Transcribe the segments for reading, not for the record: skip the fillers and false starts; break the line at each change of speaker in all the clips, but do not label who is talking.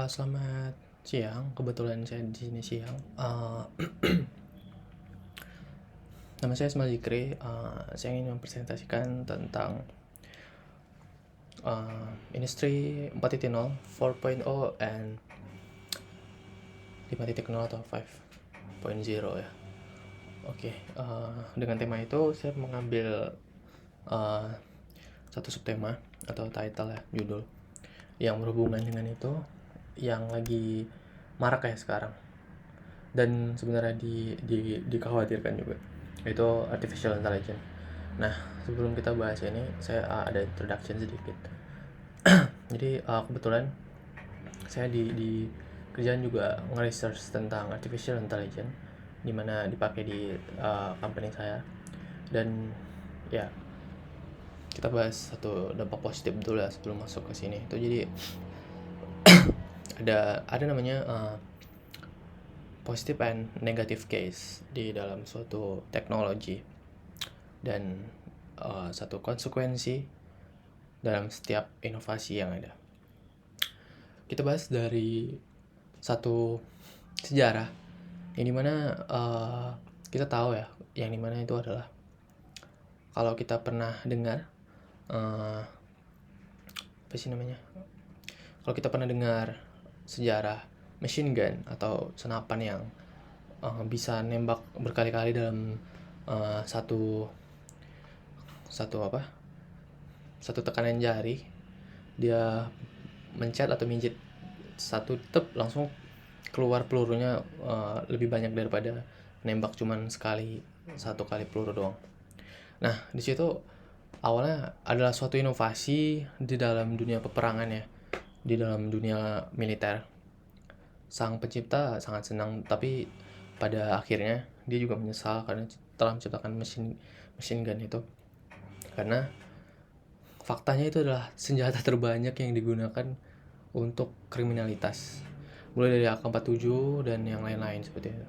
Selamat siang. Kebetulan saya di sini siang. Nama saya Ismail Zikri. Saya ingin mempresentasikan tentang Industri 4.0, 4.0, and 5.0 atau 5.0 ya. Oke, dengan tema itu saya mengambil satu subtema atau title ya, judul yang berhubungan dengan itu, yang lagi marak ya sekarang, dan sebenarnya dikhawatirkan juga, yaitu artificial intelligence. Nah, sebelum kita bahas ini, saya ada introduction sedikit. Jadi kebetulan saya di kerjaan juga nge-research tentang artificial intelligence, dimana dipakai di company saya. Dan ya, kita bahas satu dampak positif dulu ya sebelum masuk ke sini. Itu jadi ada namanya positive and negative case di dalam suatu teknologi, dan satu konsekuensi dalam setiap inovasi yang ada. Kita bahas dari satu sejarah yang dimana kita tahu ya, yang dimana itu adalah, kalau kita pernah dengar apa sih namanya, kalau kita pernah dengar sejarah machine gun atau senapan yang bisa nembak berkali-kali dalam satu tekanan jari, dia mencet atau minjit satu tep, langsung keluar pelurunya lebih banyak daripada nembak cuman satu kali peluru doang. Nah, di situ awalnya adalah suatu inovasi di dalam dunia peperangan ya, di dalam dunia militer. Sang pencipta sangat senang, tapi pada akhirnya dia juga menyesal karena telah menciptakan mesin gun itu, karena faktanya itu adalah senjata terbanyak yang digunakan untuk kriminalitas, mulai dari AK-47 dan yang lain-lain seperti itu.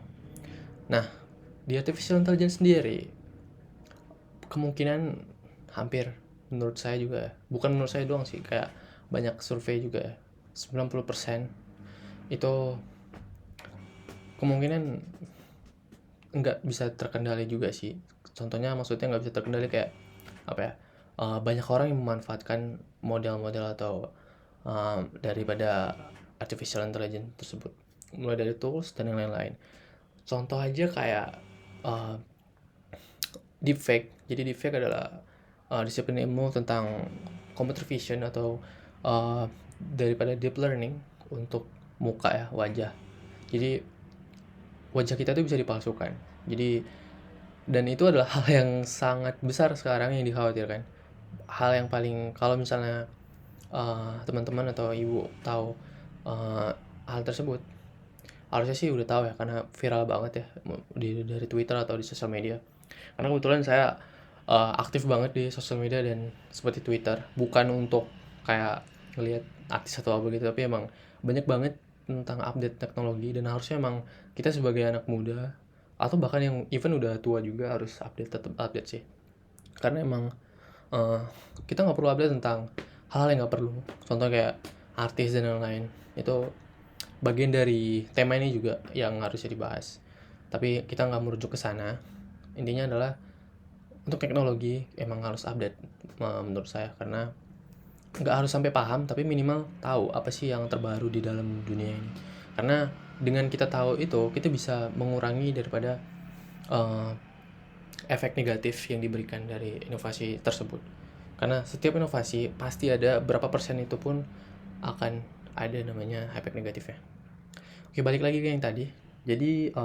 Nah, di artificial intelligence sendiri, kemungkinan hampir, menurut saya juga, bukan menurut saya doang sih, kayak banyak survei juga ya, 90% itu kemungkinan nggak bisa terkendali juga sih. Contohnya, maksudnya nggak bisa terkendali kayak apa ya, banyak orang yang memanfaatkan model-model atau daripada artificial intelligence tersebut, mulai dari tools dan yang lain-lain. Contoh aja kayak deepfake. Jadi deepfake adalah disiplin ilmu tentang computer vision atau daripada deep learning untuk muka ya, wajah. Jadi wajah kita tuh bisa dipalsukan. Jadi, dan itu adalah hal yang sangat besar sekarang yang dikhawatirkan. Hal yang paling, kalau misalnya teman-teman atau ibu tahu hal tersebut, harusnya sih udah tahu ya, karena viral banget ya dari Twitter atau di sosial media. Karena kebetulan saya aktif banget di sosial media dan seperti Twitter, bukan untuk kayak ngelihat artis atau apa gitu, tapi emang banyak banget tentang update teknologi, dan harusnya emang kita sebagai anak muda atau bahkan yang even udah tua juga harus tetap update sih. Karena emang kita nggak perlu update tentang hal-hal yang nggak perlu. Contoh kayak artis dan lain-lain, itu bagian dari tema ini juga yang harusnya dibahas. Tapi kita nggak merujuk ke sana. Intinya adalah untuk teknologi emang harus update menurut saya, karena nggak harus sampai paham, tapi minimal tahu apa sih yang terbaru di dalam dunia ini. Karena dengan kita tahu itu, kita bisa mengurangi daripada efek negatif yang diberikan dari inovasi tersebut. Karena setiap inovasi pasti ada berapa persen itu pun akan ada namanya efek negatifnya. Oke, balik lagi ke yang tadi. Jadi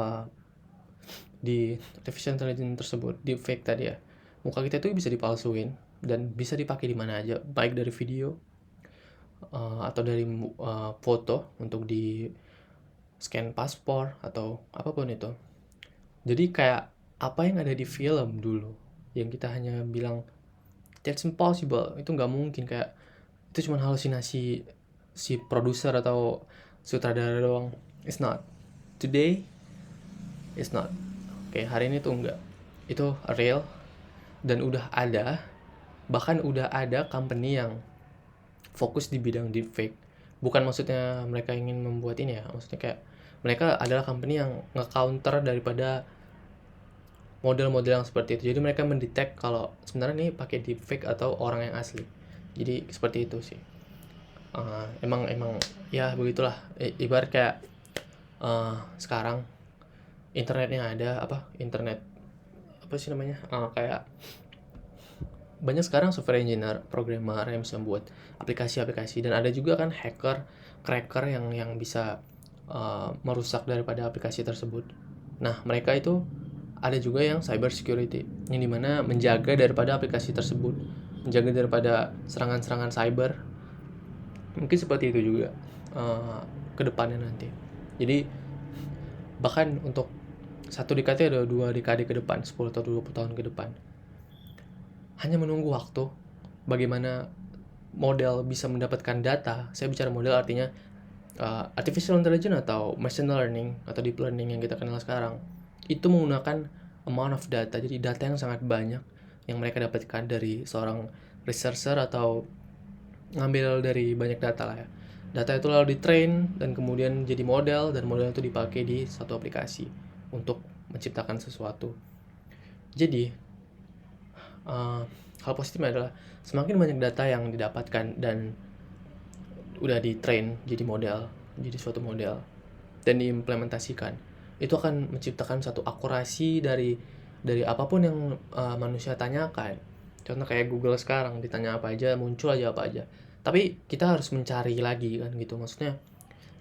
di artificial intelligence tersebut, deepfake tadi ya, muka kita itu bisa dipalsuin dan bisa dipakai di mana aja, baik dari video atau dari foto untuk di scan paspor atau apapun itu. Jadi kayak apa yang ada di film dulu, yang kita hanya bilang that's impossible, itu nggak mungkin, kayak itu cuma halusinasi si produser atau sutradara doang. It's not. Today, it's not. Oke, hari ini tuh enggak. Itu real, dan udah ada, bahkan udah ada company yang fokus di bidang deepfake, bukan maksudnya mereka ingin membuat ini ya, maksudnya kayak mereka adalah company yang nge-counter daripada model-model yang seperti itu. Jadi mereka mendetek kalau sebenarnya ini pakai deepfake atau orang yang asli. Jadi seperti itu sih. Emang ya begitulah. Ibarat kayak sekarang internetnya ada internet apa sih namanya, kayak banyak sekarang software engineer, programmer yang bisa membuat aplikasi-aplikasi, dan ada juga kan cracker yang bisa merusak daripada aplikasi tersebut. Nah, mereka itu ada juga yang cyber security, yang dimana menjaga daripada aplikasi tersebut, menjaga daripada serangan-serangan cyber. Mungkin seperti itu juga ke depannya nanti. Jadi bahkan untuk satu dekade ada 2 dekade ke depan, 10 atau 20 tahun ke depan. Hanya menunggu waktu bagaimana model bisa mendapatkan data. Saya bicara model artinya artificial intelligence atau machine learning atau deep learning yang kita kenal sekarang. Itu menggunakan amount of data, jadi data yang sangat banyak yang mereka dapatkan dari seorang researcher atau ngambil dari banyak data lah ya. Data itu lalu di-train dan kemudian jadi model, dan model itu dipakai di satu aplikasi untuk menciptakan sesuatu. Jadi hal positifnya adalah semakin banyak data yang didapatkan dan udah di-train jadi model, jadi suatu model, dan diimplementasikan, itu akan menciptakan satu akurasi dari apapun yang manusia tanyakan. Contoh kayak Google sekarang, ditanya apa aja muncul aja apa aja, tapi kita harus mencari lagi kan gitu, maksudnya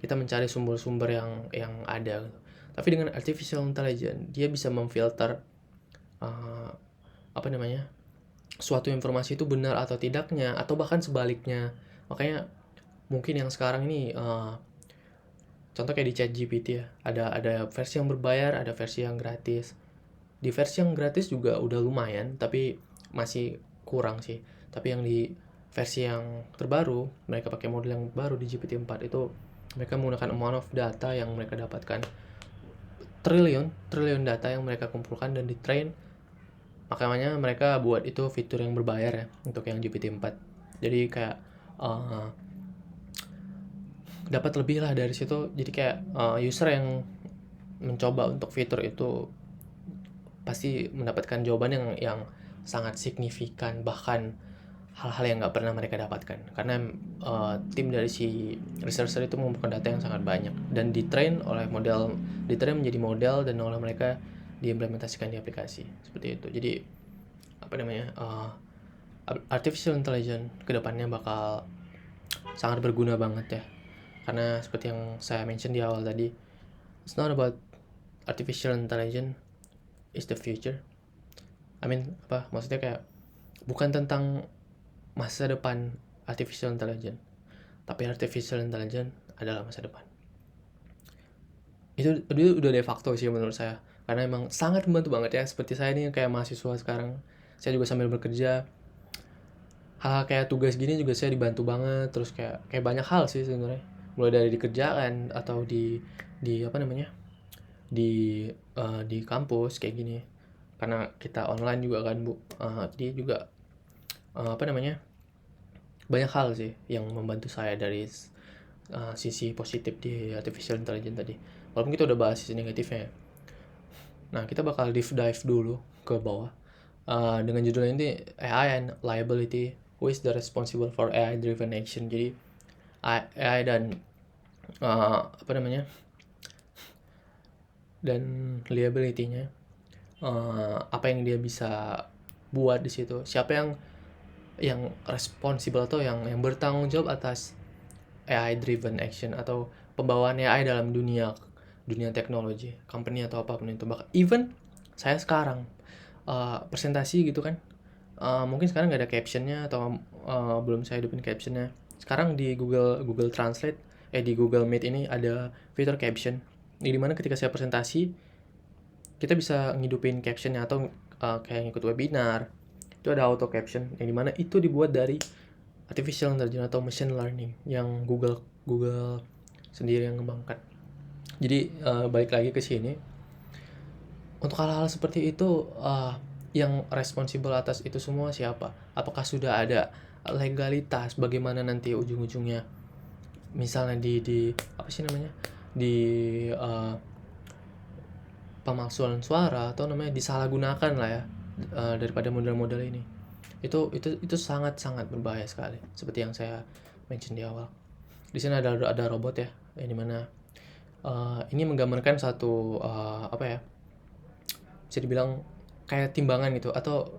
kita mencari sumber-sumber yang ada gitu. Tapi dengan artificial intelligence dia bisa memfilter suatu informasi itu benar atau tidaknya, atau bahkan sebaliknya. Makanya mungkin yang sekarang ini contoh kayak di ChatGPT ya, ada versi yang berbayar, ada versi yang gratis. Di versi yang gratis juga udah lumayan, tapi masih kurang sih. Tapi yang di versi yang terbaru, mereka pakai model yang baru di GPT-4 itu, mereka menggunakan amount of data yang mereka dapatkan, triliun data yang mereka kumpulkan dan di-train. Makanya mereka buat itu fitur yang berbayar ya untuk yang GPT-4. Jadi kayak dapat lebih lah dari situ. Jadi kayak user yang mencoba untuk fitur itu pasti mendapatkan jawaban yang sangat signifikan, bahkan hal-hal yang nggak pernah mereka dapatkan, karena tim dari si researcher itu mengumpulkan data yang sangat banyak dan ditrain menjadi model, dan oleh mereka diimplementasikan di aplikasi seperti itu. Jadi artificial intelligence kedepannya bakal sangat berguna banget ya, karena seperti yang saya mention di awal tadi, it's not about artificial intelligence is the future. Maksudnya kayak bukan tentang masa depan artificial intelligence, tapi artificial intelligence adalah masa depan. Itu udah de facto sih menurut saya, karena emang sangat membantu banget ya. Seperti saya nih kayak mahasiswa sekarang, saya juga sambil bekerja, hal kayak tugas gini juga saya dibantu banget. Terus kayak banyak hal sih sebenarnya, mulai dari dikerjakan atau di kampus kayak gini, karena kita online juga kan Bu. Jadi juga banyak hal sih yang membantu saya dari sisi positif di artificial intelligence tadi, walaupun kita udah bahas sisi negatifnya. Nah, kita bakal deep dive dulu ke bawah dengan judul ini, AI and Liability, who is the responsible for AI driven action. Jadi AI dan dan liability-nya, apa yang dia bisa buat di situ, siapa yang responsible atau yang bertanggung jawab atas AI driven action atau pembawaan AI dalam dunia teknologi, company atau apapun itu. Bahkan even saya sekarang presentasi gitu kan, mungkin sekarang nggak ada captionnya atau belum saya hidupin captionnya. Sekarang di Google Translate di Google Meet ini ada fitur caption, di dimana ketika saya presentasi kita bisa ngidupin captionnya, atau kayak ngikut webinar itu ada auto caption, yang dimana itu dibuat dari artificial intelligence atau machine learning yang Google sendiri yang ngembangkan. Jadi balik lagi ke sini, untuk hal-hal seperti itu yang responsible atas itu semua siapa? Apakah sudah ada legalitas bagaimana nanti ujung-ujungnya misalnya di apa sih namanya, di pemalsuan suara atau namanya disalahgunakan lah ya, daripada model-model ini. Itu sangat-sangat berbahaya sekali, seperti yang saya mention di awal. Di sini ada robot ya, yang dimana ini menggambarkan satu apa ya, bisa dibilang kayak timbangan gitu, atau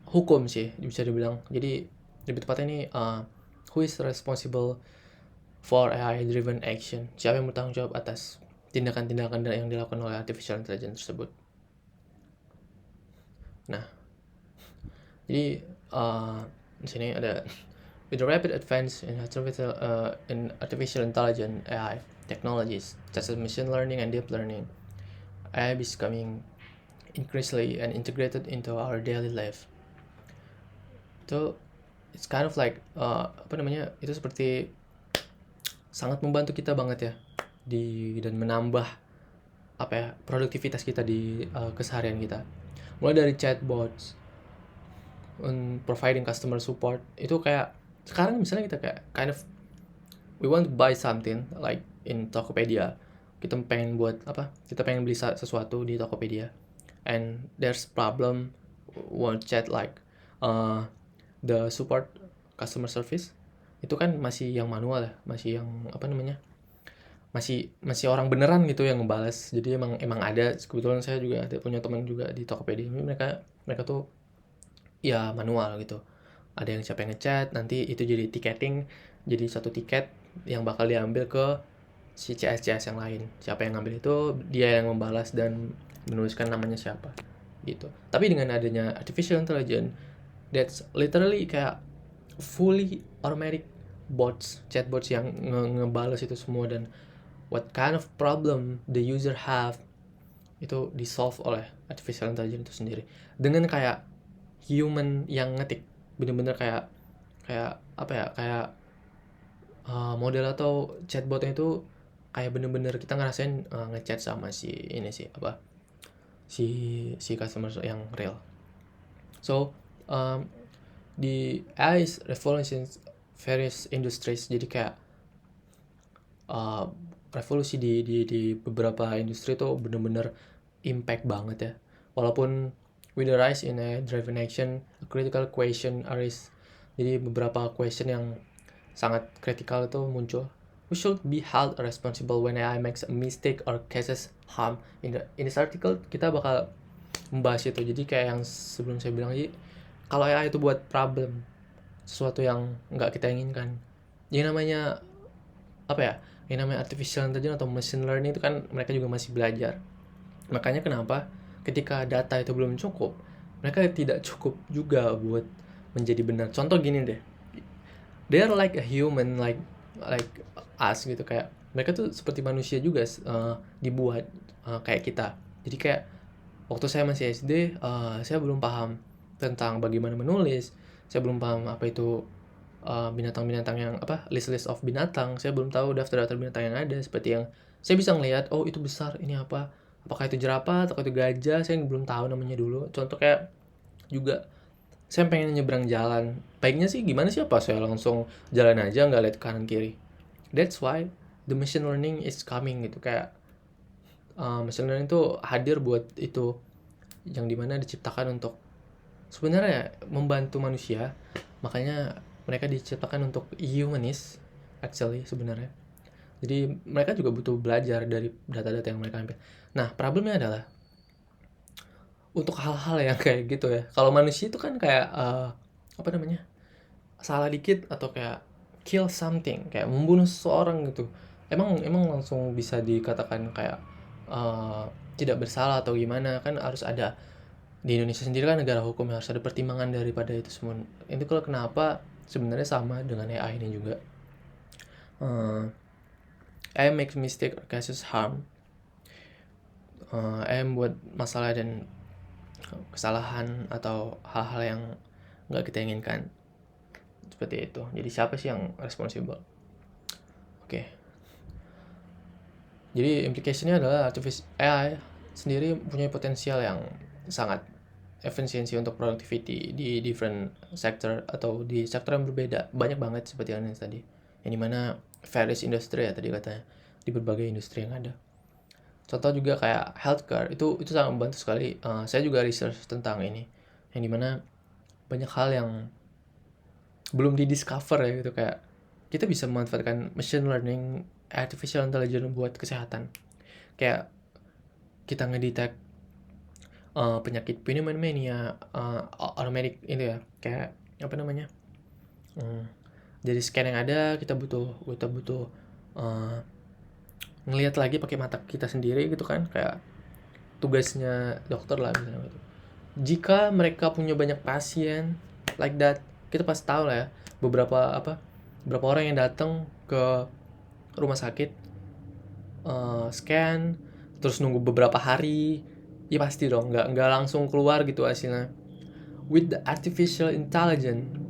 hukum sih bisa dibilang. Jadi lebih tepatnya ini who is responsible for AI driven action, siapa yang bertanggung jawab atas tindakan-tindakan yang dilakukan oleh artificial intelligence tersebut. Nah, jadi di sini ada with the rapid advance in artificial intelligence AI technologies such as machine learning and deep learning, AI is becoming increasingly and integrated into our daily life. So it's kind of like apa namanya, itu seperti sangat membantu kita banget ya dan menambah apa ya, produktivitas kita di keseharian kita. Mulai dari chatbots, providing customer support, itu kayak sekarang misalnya kita kayak kind of we want to buy something like in Tokopedia, kita pengen beli sesuatu di Tokopedia, and there's problem, want chat like the support customer service, itu kan masih yang manual ya, masih yang apa namanya, masih orang beneran gitu yang ngebalas. Jadi emang ada, kebetulan saya juga ada punya teman juga di Tokopedia, mereka tuh ya manual gitu. Ada yang siapa yang ngechat, nanti itu jadi ticketing, jadi satu tiket yang bakal diambil ke si CS yang lain. Siapa yang ngambil itu dia yang membalas dan menuliskan namanya siapa gitu. Tapi dengan adanya artificial intelligence, that's literally kayak fully automatic bots, chatbots yang ngebalas itu semua, dan what kind of problem the user have itu di-solve oleh artificial intelligence itu sendiri dengan kayak human yang ngetik, bener-bener kayak apa ya, kayak model atau chatbotnya itu kayak bener-bener kita ngerasain ngechat sama si customer yang real. So the AI is revolution various industries. Jadi kayak revolusi di beberapa industri itu bener-bener impact banget ya. Walaupun with the rise in AI driven action, a critical question arise. Jadi beberapa question yang sangat kritikal itu muncul. We should be held responsible when AI makes a mistake or causes harm. In this article kita bakal membahas itu. Jadi kayak yang sebelum saya bilang, jadi kalau AI itu buat problem, sesuatu yang nggak kita inginkan, yang namanya apa ya, yang namanya artificial intelligence atau machine learning itu kan mereka juga masih belajar. Makanya kenapa ketika data itu belum cukup, mereka tidak cukup juga buat menjadi benar. Contoh gini deh, they are like a human, like us gitu, kayak mereka tuh seperti manusia juga, dibuat kayak kita. Jadi kayak waktu saya masih SD, saya belum paham tentang bagaimana menulis, saya belum paham apa itu binatang-binatang yang list of binatang, saya belum tahu daftar-daftar binatang yang ada, seperti yang saya bisa ngelihat, oh itu besar, ini apakah itu jerapah atau itu gajah, saya belum tahu namanya dulu. Contoh kayak juga saya pengen nyebrang jalan, baiknya sih gimana sih, apa saya langsung jalan aja nggak lihat kanan kiri. That's why the machine learning is coming gitu, kayak machine learning itu hadir buat itu, yang dimana diciptakan untuk sebenarnya membantu manusia. Makanya mereka diciptakan untuk humanis actually sebenarnya. Jadi mereka juga butuh belajar dari data-data yang mereka ambil. Nah, problemnya adalah untuk hal-hal yang kayak gitu ya. Kalau manusia itu kan kayak apa namanya, salah dikit atau kayak kill something, kayak membunuh seseorang gitu, emang langsung bisa dikatakan kayak tidak bersalah atau gimana. Kan harus ada, di Indonesia sendiri kan negara hukum, harus ada pertimbangan daripada itu semua. Itu kalau kenapa sebenarnya sama dengan AI ini juga. AI makes mistake or causes harm. AI membuat masalah dan kesalahan atau hal-hal yang nggak kita inginkan, seperti itu. Jadi siapa sih yang responsible? Oke. Jadi implication-nya adalah AI sendiri punya potensial yang sangat efisiensi untuk productivity di different sector atau di sektor yang berbeda, banyak banget seperti yang tadi, yang dimana various industry ya tadi katanya, di berbagai industri yang ada. Contoh juga kayak healthcare itu sangat membantu sekali. Saya juga research tentang ini, yang dimana banyak hal yang belum didiscover ya gitu, kayak kita bisa memanfaatkan machine learning, artificial intelligence buat kesehatan. Kayak kita ngedetect penyakit pneumonia, automatic itu ya, kayak apa namanya? Dari scan yang ada kita butuh uh, ngelihat lagi pakai mata kita sendiri gitu kan, kayak tugasnya dokter lah misalnya gitu. Jika mereka punya banyak pasien like that, kita pasti tahu lah ya beberapa orang yang datang ke rumah sakit, scan terus nunggu beberapa hari, ya pasti dong nggak langsung keluar gitu hasilnya. With the artificial intelligence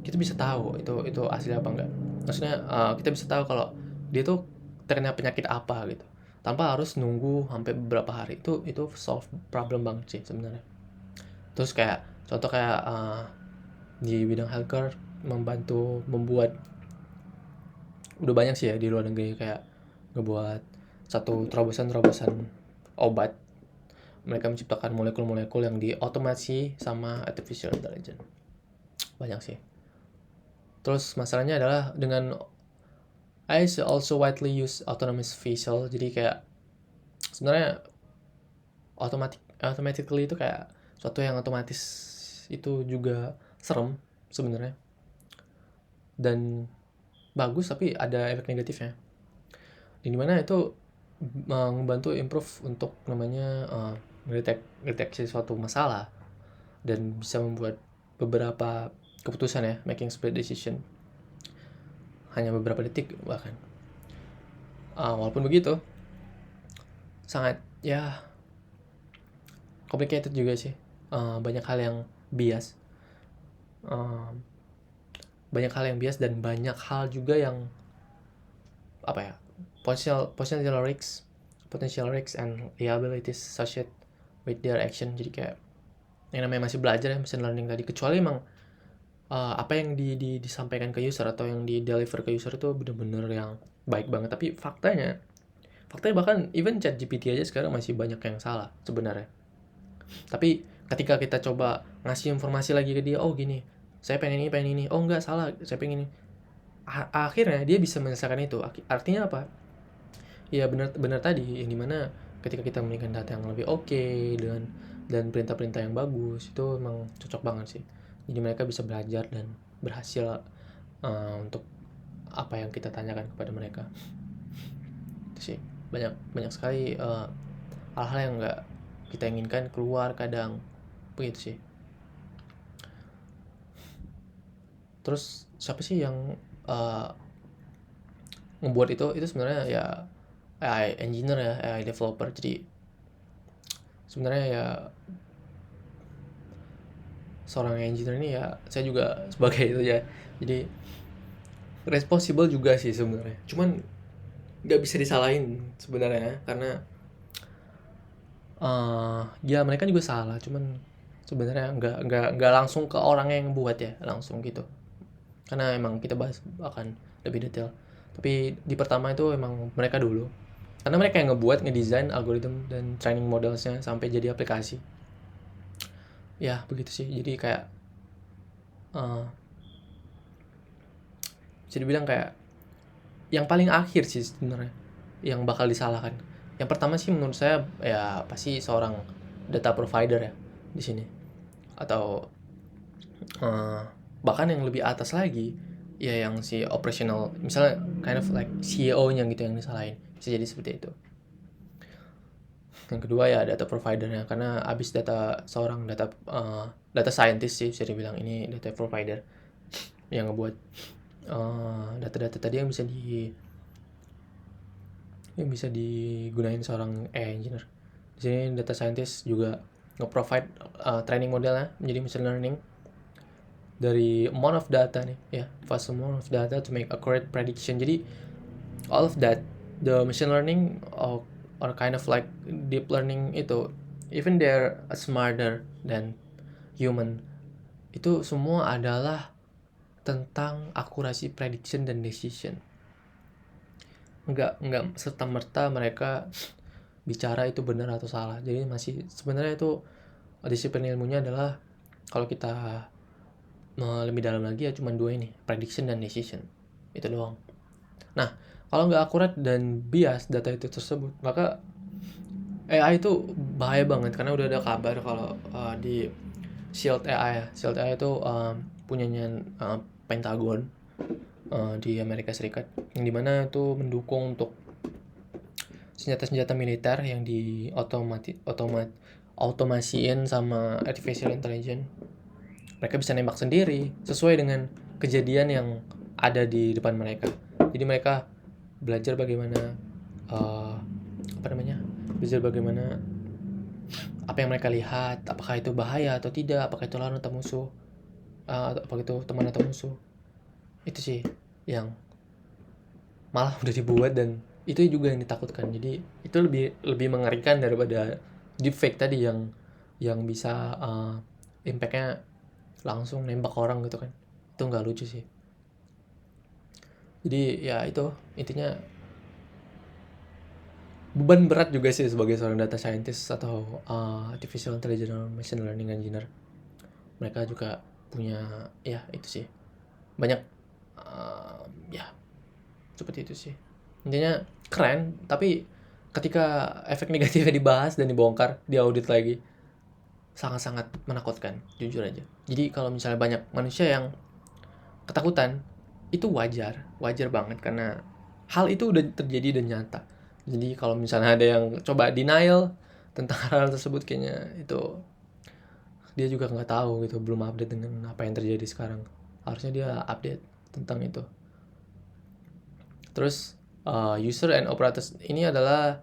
kita bisa tahu itu asli apa enggak. Maksudnya kita bisa tahu kalau dia tuh terkena penyakit apa gitu, tanpa harus nunggu sampai beberapa hari. Itu solve problem banget sih sebenarnya. Terus kayak contoh kayak di bidang healthcare membantu membuat, udah banyak sih ya di luar negeri, kayak ngebuat satu terobosan obat. Mereka menciptakan molekul-molekul yang diotomasi sama artificial intelligence. Banyak sih. Terus masalahnya adalah dengan I also widely use autonomous facial. Jadi kayak sebenarnya automatically itu kayak suatu yang otomatis itu juga serem sebenarnya, dan bagus tapi ada efek negatifnya. Di mana itu membantu improve untuk namanya mendeteksi suatu masalah dan bisa membuat beberapa keputusan ya, making split decision hanya beberapa detik bahkan. Walaupun begitu sangat ya complicated juga sih. Banyak hal yang bias. Banyak hal yang bias dan banyak hal juga yang apa ya, potential risks and liabilities associated with their action. Jadi kayak yang namanya masih belajar ya machine learning tadi, kecuali emang apa yang disampaikan ke user atau yang di deliver ke user itu benar-benar yang baik banget. Tapi faktanya bahkan even ChatGPT aja sekarang masih banyak yang salah sebenarnya. Tapi ketika kita coba ngasih informasi lagi ke dia, oh gini, saya pengen ini, oh enggak, salah, saya pengen ini, akhirnya dia bisa menyelesaikan itu. Artinya apa? Ya benar tadi, yang dimana ketika kita memberikan data yang lebih oke dan perintah-perintah yang bagus, itu emang cocok banget sih. Jadi mereka bisa belajar dan berhasil untuk apa yang kita tanyakan kepada mereka. Itu sih, banyak sekali hal-hal yang nggak kita inginkan keluar kadang, begitu sih. Terus siapa sih yang membuat itu sebenarnya ya AI engineer ya, AI developer. Jadi sebenarnya ya seorang engineer ini ya saya juga sebagai itu ya, jadi responsible juga sih sebenarnya. Cuman nggak bisa disalahin sebenarnya karena ya mereka juga salah, cuman sebenarnya nggak langsung ke orang yang buat ya langsung gitu, karena emang kita bahas akan lebih detail. Tapi di pertama itu emang mereka dulu, karena mereka yang ngedesain algoritma dan training modelsnya sampai jadi aplikasi. Ya begitu sih. Jadi kayak bisa dibilang kayak yang paling akhir sih sebenarnya yang bakal disalahkan. Yang pertama sih menurut saya ya pasti seorang data provider ya di sini, atau bahkan yang lebih atas lagi ya yang si operational, misalnya kind of like CEO-nya gitu yang disalahin, bisa jadi seperti itu. Yang kedua ya data providernya, karena abis seorang data scientist sih bisa dibilang ini data provider yang ngebuat data-data tadi yang bisa digunain seorang AI engineer. Di sini data scientist juga nge-provide training modelnya menjadi machine learning dari amount of data nih ya, vast amount of data to make accurate prediction. Jadi all of that, the machine learning or kind of like deep learning itu, even they're smarter than human, itu semua adalah tentang akurasi prediction dan decision. nggak serta merta mereka bicara itu benar atau salah. Jadi masih sebenarnya itu disiplin ilmunya adalah, kalau kita lebih dalam lagi, ya cuma dua ini, prediction dan decision, itu doang. Nah, kalau nggak akurat dan bias data itu tersebut, maka AI itu bahaya banget, karena udah ada kabar kalau di Shield AI ya. Shield AI itu punyanya Pentagon di Amerika Serikat, yang dimana itu mendukung untuk senjata-senjata militer yang automasiin sama artificial intelligence. Mereka bisa nembak sendiri sesuai dengan kejadian yang ada di depan mereka. Jadi mereka belajar bagaimana belajar bagaimana apa yang mereka lihat, apakah itu bahaya atau tidak, apakah itu lawan atau musuh, apakah itu teman atau musuh. Itu sih yang malah udah dibuat, dan itu juga yang ditakutkan. Jadi itu lebih mengerikan daripada deepfake tadi yang bisa impactnya langsung nembak orang gitu kan. Itu nggak lucu sih. Jadi ya itu intinya, beban berat juga sih sebagai seorang data scientist atau artificial intelligence or machine learning engineer. Mereka juga punya, ya itu sih, banyak ya seperti itu sih. Intinya keren, tapi ketika efek negatifnya dibahas dan dibongkar, diaudit lagi, sangat-sangat menakutkan, jujur aja. Jadi kalau misalnya banyak manusia yang ketakutan, itu wajar banget, karena hal itu udah terjadi dan nyata. Jadi kalau misalnya ada yang coba denial tentang hal tersebut, kayaknya itu dia juga nggak tahu gitu, belum update dengan apa yang terjadi sekarang. Harusnya dia update tentang itu. Terus user and operators ini adalah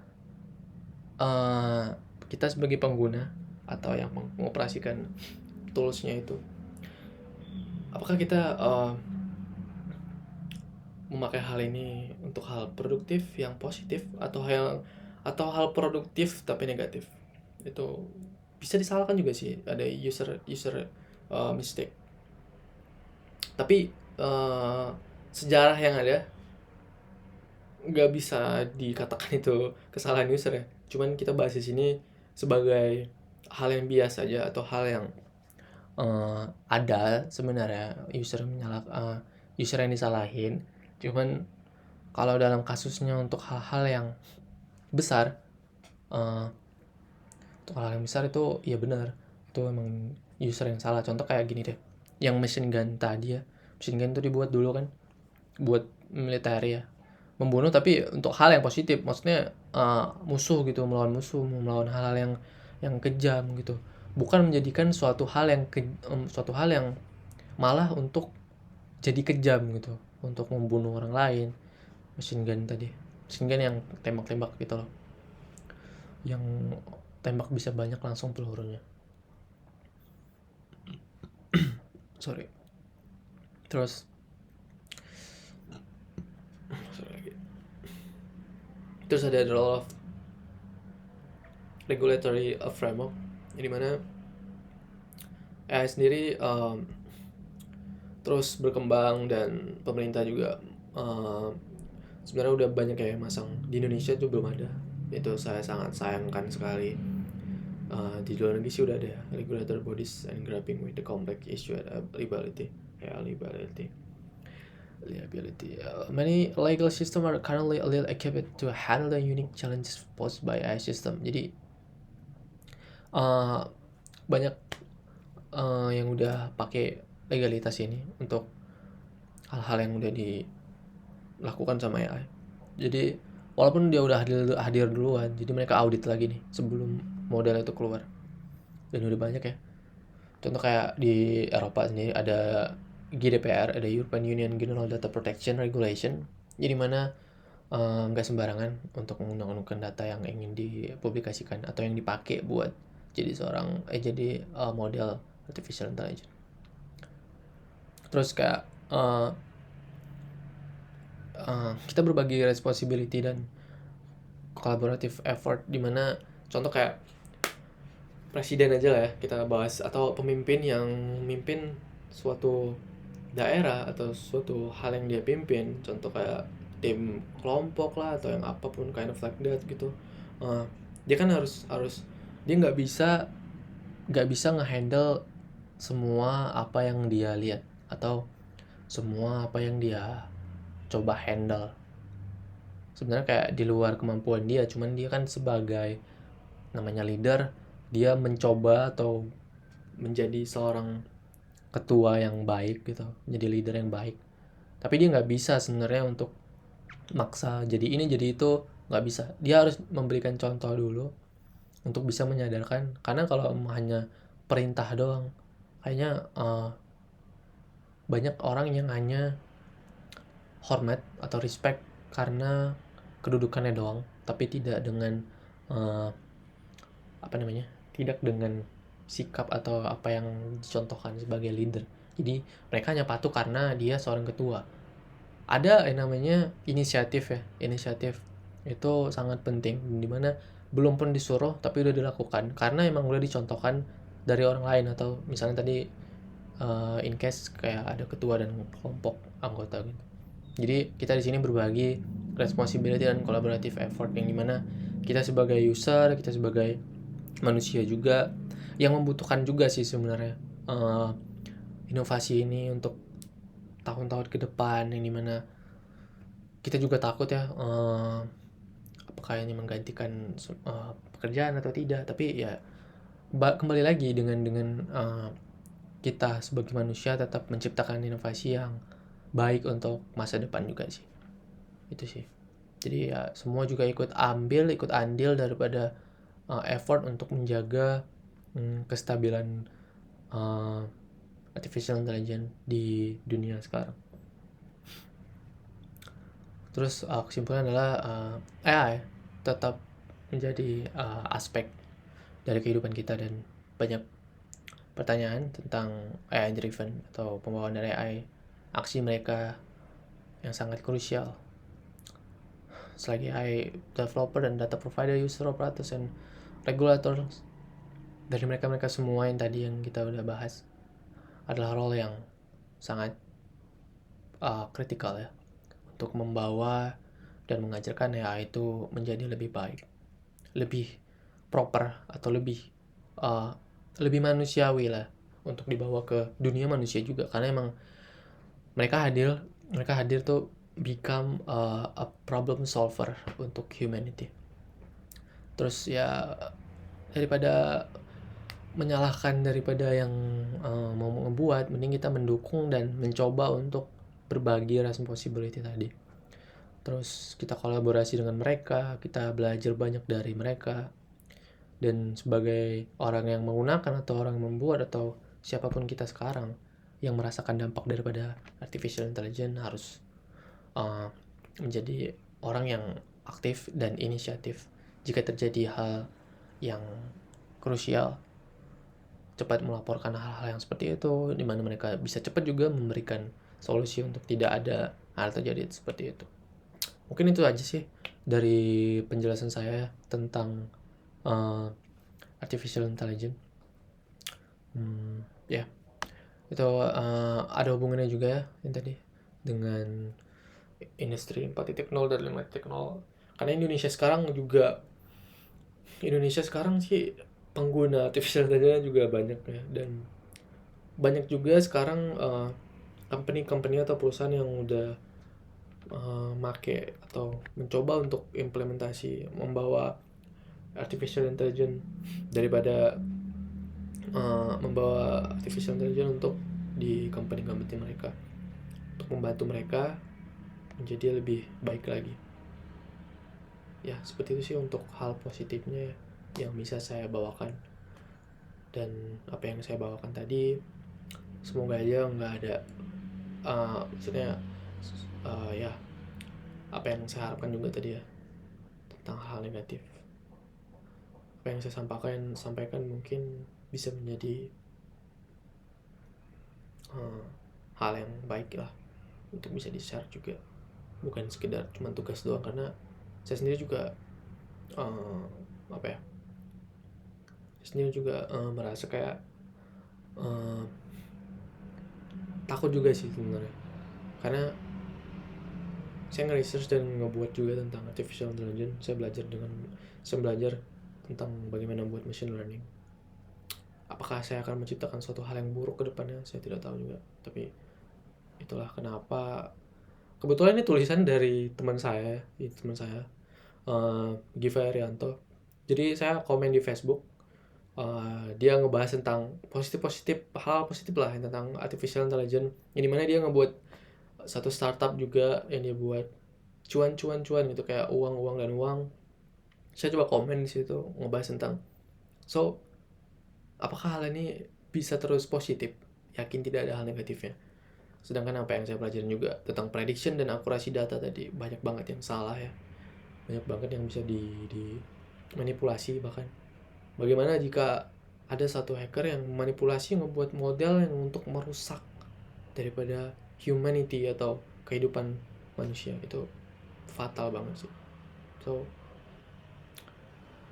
kita sebagai pengguna atau yang mengoperasikan toolsnya itu. Apakah kita memakai hal ini untuk hal produktif yang positif, atau hal produktif tapi negatif? Itu bisa disalahkan juga sih, ada user mistake. Tapi sejarah yang ada nggak bisa dikatakan itu kesalahan user ya. Cuman kita bahas di sini sebagai hal yang biasa aja, atau hal yang ada sebenarnya user yang disalahin. Cuman kalau dalam kasusnya untuk hal-hal yang besar, itu ya benar, itu emang user yang salah. Contoh kayak gini deh, yang machine gun tadi ya. Machine gun itu dibuat dulu kan buat militer ya, membunuh, tapi untuk hal yang positif, maksudnya musuh gitu, melawan hal-hal yang kejam gitu, bukan menjadikan suatu hal yang malah untuk jadi kejam gitu, untuk membunuh orang lain. Machine gun yang tembak-tembak gitu loh, yang tembak bisa banyak langsung pelurunya. Sorry. Terus ada role of regulatory framework, di mana AI sendiri terus berkembang, dan pemerintah juga sebenarnya udah banyak yang masang. Di Indonesia tuh belum ada. Itu saya sangat sayangkan sekali. Di luar negeri sih udah ada regulatory bodies and grappling with the complex issue at liability. Many legal systems are currently ill-equipped to handle the unique challenges posed by AI system. Jadi banyak yang udah pakai legalitas ini untuk hal-hal yang udah dilakukan sama AI. Jadi walaupun dia udah hadir duluan, jadi mereka audit lagi nih sebelum model itu keluar. Dan udah banyak ya. Contoh kayak di Eropa sendiri ada GDPR, ada European Union General Data Protection Regulation, jadi mana nggak sembarangan untuk menggunakan data yang ingin dipublikasikan atau yang dipakai buat jadi model artificial intelligence. Terus kayak kita berbagi responsibility dan collaborative effort, dimana contoh kayak presiden aja lah ya kita bahas, atau pemimpin yang mimpin suatu daerah atau suatu hal yang dia pimpin. Contoh kayak tim kelompok lah atau yang apapun kind of like that gitu. Eh, dia kan harus dia nggak bisa ngehandle semua apa yang dia lihat atau semua apa yang dia coba handle. Sebenarnya kayak di luar kemampuan dia, cuman dia kan sebagai namanya leader, dia mencoba atau menjadi seorang ketua yang baik gitu, menjadi leader yang baik. Tapi dia nggak bisa sebenarnya untuk maksa jadi ini jadi itu, nggak bisa. Dia harus memberikan contoh dulu untuk bisa menyadarkan, karena kalau hanya perintah doang kayaknya banyak orang yang hanya hormat atau respect karena kedudukannya doang, tapi tidak dengan uh, apa namanya, tidak dengan sikap atau apa yang dicontohkan sebagai leader. Jadi mereka hanya patuh karena dia seorang ketua. Ada yang namanya inisiatif ya, inisiatif itu sangat penting, dimana belum pun disuruh tapi udah dilakukan karena emang udah dicontohkan dari orang lain. Atau misalnya tadi in case kayak ada ketua dan kelompok anggota gitu. Jadi kita di sini berbagi responsibility dan collaborative effort, yang dimana kita sebagai user, kita sebagai manusia juga yang membutuhkan juga sih sebenarnya inovasi ini untuk tahun-tahun ke depan, yang dimana kita juga takut ya apakah ini menggantikan pekerjaan atau tidak. Tapi ya kembali lagi dengan kita sebagai manusia tetap menciptakan inovasi yang baik untuk masa depan juga sih. Itu sih. Jadi ya semua juga ikut andil daripada effort untuk menjaga kestabilan artificial intelligence di dunia sekarang. Terus kesimpulan adalah AI tetap menjadi aspek dari kehidupan kita, dan banyak pertanyaan tentang AI driven atau pembawaan dari AI, aksi mereka yang sangat krusial. Selagi AI developer dan data provider, user operators, and regulators, dari mereka semua yang tadi yang kita udah bahas adalah role yang sangat kritikal ya untuk membawa dan mengajarkan AI itu menjadi lebih baik, lebih proper, atau lebih manusiawi lah untuk dibawa ke dunia manusia juga, karena emang mereka hadir tuh become a problem solver untuk humanity. Terus ya daripada menyalahkan daripada yang mau ngebuat, mending kita mendukung dan mencoba untuk berbagi responsibility tadi. Terus kita kolaborasi dengan mereka, kita belajar banyak dari mereka. Dan sebagai orang yang menggunakan atau orang yang membuat atau siapapun kita sekarang yang merasakan dampak daripada artificial intelligence, harus menjadi orang yang aktif dan inisiatif. Jika terjadi hal yang krusial, cepat melaporkan hal-hal yang seperti itu, di mana mereka bisa cepat juga memberikan solusi untuk tidak ada hal terjadi seperti itu. Mungkin itu aja sih dari penjelasan saya tentang artificial intelligence. Ya, itu ada hubungannya juga ya yang tadi dengan industri 4.0 dan 5.0. Karena Indonesia sekarang sih pengguna artificial intelligence juga banyak ya, dan banyak juga sekarang company-company atau perusahaan yang udah make atau mencoba untuk implementasi membawa artificial intelligence, daripada membawa artificial intelligence untuk di company-company mereka, untuk membantu mereka menjadi lebih baik lagi. Ya seperti itu sih untuk hal positifnya yang bisa saya bawakan. Dan apa yang saya bawakan tadi, semoga aja nggak ada maksudnya ya apa yang saya harapkan juga tadi ya, tentang hal negatif. Apa yang saya sampaikan mungkin bisa menjadi hal yang baik lah untuk bisa di-share juga, bukan sekedar cuma tugas doang. Karena saya sendiri juga saya sendiri juga merasa kayak takut juga sih sebenarnya, karena saya nge-research dan ngebuat juga tentang artificial intelligence. Saya belajar tentang bagaimana membuat machine learning. Apakah saya akan menciptakan suatu hal yang buruk ke depannya, saya tidak tahu juga. Tapi itulah kenapa. Kebetulan ini tulisan dari teman saya, Giva Arianto. Jadi saya komen di Facebook, dia ngebahas tentang hal positif lah tentang artificial intelligence. Yang dimana dia ngebuat satu startup juga yang dia buat cuan gitu, kayak uang dan uang. Saya coba komen di situ ngebahas tentang, so apakah hal ini bisa terus positif? Yakin tidak ada hal negatifnya. Sedangkan apa yang saya pelajarin juga tentang prediction dan akurasi data tadi, banyak banget yang salah ya. Banyak banget yang bisa dimanipulasi bahkan. Bagaimana jika ada satu hacker yang manipulasi ngebuat model yang untuk merusak daripada humanity atau kehidupan manusia, itu fatal banget sih. So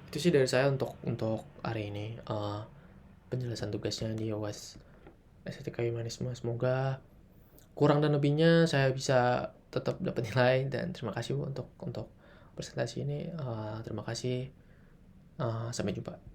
itu sih dari saya untuk hari ini, penjelasan tugasnya di UAS Estetika Humanisme. Semoga kurang dan lebihnya saya bisa tetap dapat nilai, dan terima kasih Bu untuk presentasi ini. Terima kasih. Sampai jumpa.